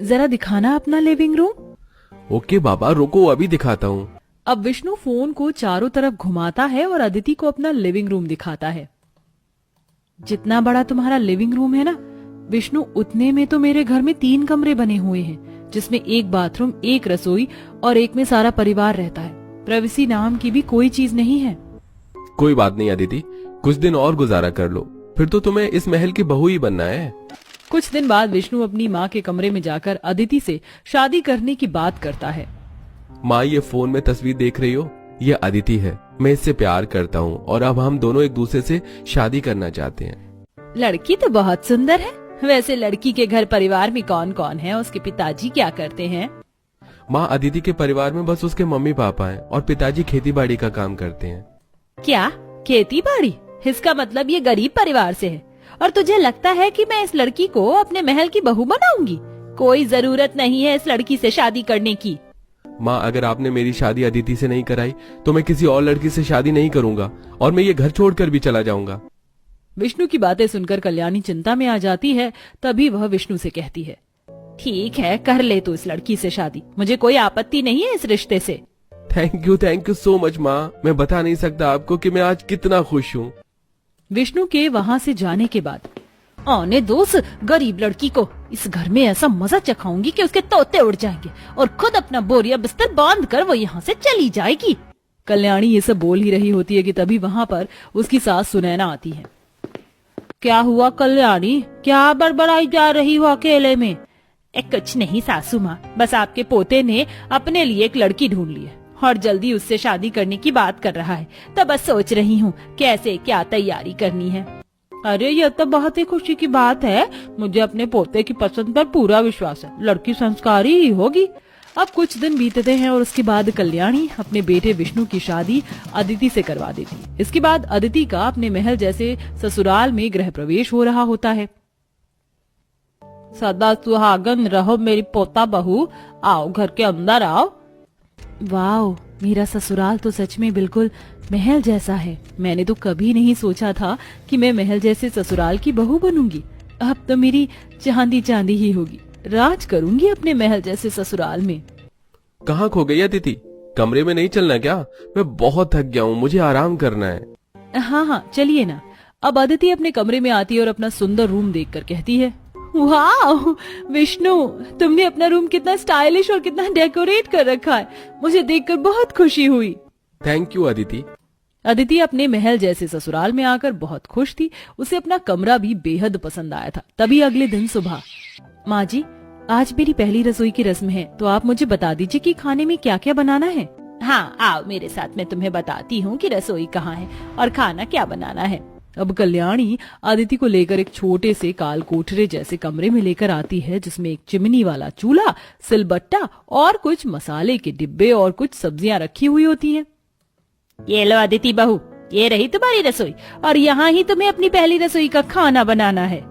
जरा दिखाना अपना लिविंग रूम। ओके बाबा, रुको अभी दिखाता हूँ। अब विष्णु फोन को चारों तरफ घुमाता है और अदिति को अपना लिविंग रूम दिखाता है। जितना बड़ा तुम्हारा लिविंग रूम है ना विष्णु, उतने में तो मेरे घर में 3 कमरे बने हुए हैं, जिसमें एक बाथरूम, एक रसोई और एक में सारा परिवार रहता है। प्राइवेसी नाम की भी कोई चीज नहीं है। कोई बात नहीं अदिति, कुछ दिन और गुजारा कर लो, फिर तो तुम्हें इस महल की बहू ही बनना है। कुछ दिन बाद विष्णु अपनी माँ के कमरे में जाकर अदिति से शादी करने की बात करता है। माँ, ये फोन में तस्वीर देख रही हो, ये अदिति है। मैं इससे प्यार करता हूँ और अब हम दोनों एक दूसरे से शादी करना चाहते हैं। लड़की तो बहुत सुंदर है। वैसे लड़की के घर परिवार में कौन कौन है? उसके पिताजी क्या करते हैं? माँ, अदिति के परिवार में बस उसके मम्मी पापा हैं और पिताजी खेती बाड़ी का काम करते हैं। क्या खेती बाड़ी? इसका मतलब ये गरीब परिवार से है और तुझे लगता है कि मैं इस लड़की को अपने महल की बहू बनाऊंगी? कोई जरूरत नहीं है इस लड़की से शादी करने की। माँ, अगर आपने मेरी शादी अदिति से नहीं कराई तो मैं किसी और लड़की से शादी नहीं करूंगा और मैं ये घर छोड़कर भी चला जाऊंगा। विष्णु की बातें सुनकर कल्याणी चिंता में आ जाती है। तभी वह विष्णु से कहती है, ठीक है, कर ले तू इस लड़की से शादी, मुझे कोई आपत्ति नहीं है इस रिश्ते से। थैंक यू सो मच माँ। मैं बता नहीं सकता आपको कि मैं आज कितना खुश हूँ। विष्णु के वहाँ से जाने के बाद, आने दो उस गरीब लड़की को, इस घर में ऐसा मजा चखाऊंगी कि उसके तोते उड़ जाएंगे और खुद अपना बोरिया बिस्तर बांध कर वो यहाँ से चली जाएगी। कल्याणी ये सब बोल ही रही होती है कि तभी वहाँ पर उसकी सास सुनैना आती है। क्या हुआ कल्याणी, क्या बड़बड़ाई जा रही हो अकेले में? कुछ नहीं सासू माँ, बस आपके पोते ने अपने लिए एक लड़की ढूंढ ली है और जल्दी उससे शादी करने की बात कर रहा है, तो बस सोच रही हूँ कैसे क्या तैयारी करनी है। अरे ये तो बहुत ही खुशी की बात है। मुझे अपने पोते की पसंद पर पूरा विश्वास है। लड़की संस्कारी ही होगी। अब कुछ दिन बीतते हैं और उसके बाद कल्याणी अपने बेटे विष्णु की शादी अदिति से करवा देती है। इसके बाद अदिति का अपने महल जैसे ससुराल में गृह प्रवेश हो रहा होता है। सदा सुहागन रहो मेरी पोता बहू, आओ घर के अंदर आओ। वाओ, मेरा ससुराल तो सच में बिल्कुल महल जैसा है। मैंने तो कभी नहीं सोचा था कि मैं महल जैसे ससुराल की बहू बनूंगी। अब तो मेरी चांदी चांदी ही होगी, राज करूंगी अपने महल जैसे ससुराल में। कहाँ खो गई अदिति? कमरे में नहीं चलना क्या? मैं बहुत थक गया हूँ, मुझे आराम करना है। हाँ, चलिए ना। अब अदिति अपने कमरे में आती है और अपना सुंदर रूम देखकर कहती है, वाह विष्णु, तुमने अपना रूम कितना स्टाइलिश और कितना डेकोरेट कर रखा है। मुझे देखकर बहुत खुशी हुई। Thank you Aditi. अदिति अपने महल जैसे ससुराल में आकर बहुत खुश थी। उसे अपना कमरा भी बेहद पसंद आया था। तभी अगले दिन सुबह, माँ जी, आज मेरी पहली रसोई की रस्म है, तो आप मुझे बता दीजिए कि खाने में क्या क्या बनाना है। हाँ, आओ मेरे साथ, मैं तुम्हें बताती हूँ कि रसोई कहाँ है और खाना क्या बनाना है। अब कल्याणी अदिति को लेकर एक छोटे से काल कोठरे जैसे कमरे में लेकर आती है, जिसमें एक चिमनी वाला चूल्हा, सिलबट्टा और कुछ मसाले के डिब्बे और कुछ सब्जियां रखी हुई होती हैं। ये लो अदिति बहू, ये रही तुम्हारी रसोई और यहाँ ही तुम्हें अपनी पहली रसोई का खाना बनाना है।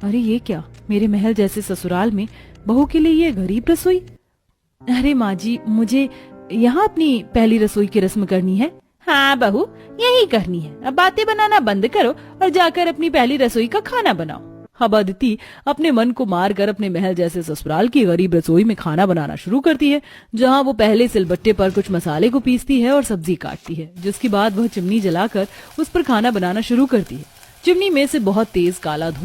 अरे ये क्या, मेरे महल जैसे ससुराल में बहू के लिए ये गरीब रसोई? अरे माँ जी, मुझे यहाँ अपनी पहली रसोई की रस्म करनी है। हाँ बहू, यही करनी है। अब बातें बनाना बंद करो और जाकर अपनी पहली रसोई का खाना बनाओ। अब अदिति अपने मन को मारकर अपने महल जैसे ससुराल की गरीब रसोई में खाना बनाना शुरू करती है, जहाँ वो पहले सिलबट्टे पर कुछ मसाले को पीसती है और सब्जी काटती है। जिसके बाद वह चिमनी जलाकर उस पर खाना बनाना शुरू करती है। चिमनी में से बहुत तेज काला धुआं